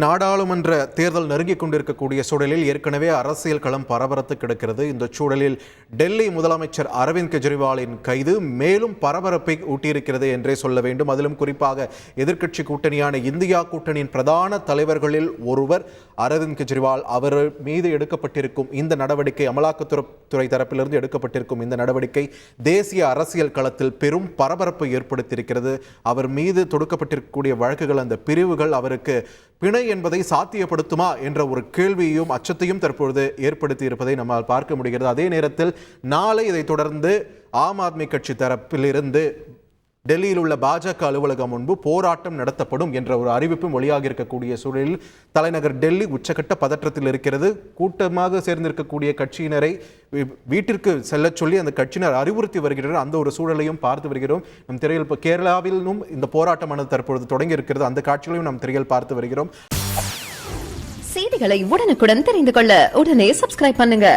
நாடாளுமன்ற தேர்தல் நெருங்கிக் கொண்டிருக்கக்கூடிய சூழலில் ஏற்கனவே அரசியல் களம் பரபரத்து கிடக்கிறது. இந்த சூழலில் டெல்லி முதலமைச்சர் அரவிந்த் கெஜ்ரிவாலின் கைது மேலும் பரபரப்பை ஊட்டியிருக்கிறது என்றே சொல்ல வேண்டும். அதிலும் குறிப்பாக எதிர்க்கட்சி கூட்டணியான இந்தியா கூட்டணியின் பிரதான தலைவர்களில் ஒருவர் அரவிந்த் கெஜ்ரிவால். அவர் மீது எடுக்கப்பட்டிருக்கும் இந்த நடவடிக்கை, அமலாக்கத்துறை தரப்பிலிருந்து எடுக்கப்பட்டிருக்கும் இந்த நடவடிக்கை தேசிய அரசியல் களத்தில் பெரும் பரபரப்பை ஏற்படுத்தியிருக்கிறது. அவர் மீது தொடுக்கப்பட்டிருக்கக்கூடிய வழக்குகள், அந்த பிரிவுகள் அவருக்கு பிணை என்பதை சாத்தியப்படுத்துமா என்ற ஒரு கேள்வியையும் அச்சத்தையும் தற்பொழுது ஏற்படுத்தி இருப்பதை நம்மால் பார்க்க முடிகிறது. அதே நேரத்தில் நாளை இதை தொடர்ந்து ஆம் ஆத்மி கட்சி தரப்பிலிருந்து டெல்லியில் உள்ள பாஜக அலுவலகம் முன்பு போராட்டம் நடத்தப்படும் என்ற ஒரு அறிவிப்பும் வெளியாக இருக்கக்கூடிய சூழலில் தலைநகர் டெல்லி உச்சகட்ட பதற்றத்தில் இருக்கிறது. கூட்டமாக சேர்ந்திருக்கக்கூடிய கட்சியினரை வீட்டிற்கு செல்ல சொல்லி அந்த கட்சியினர் அறிவுறுத்தி வருகிறார்கள். அந்த ஒரு சூழலையும் பார்த்து வருகிறோம். நம் திரையில் இப்போ கேரளாவிலும் இந்த போராட்டமானது தற்பொழுது தொடங்கி இருக்கிறது. அந்த காட்சிகளையும் நம் திரையில் பார்த்து வருகிறோம். செய்திகளை உடனுக்குடன் தெரிந்து கொள்ள உடனே சப்ஸ்கிரைப் பண்ணுங்க.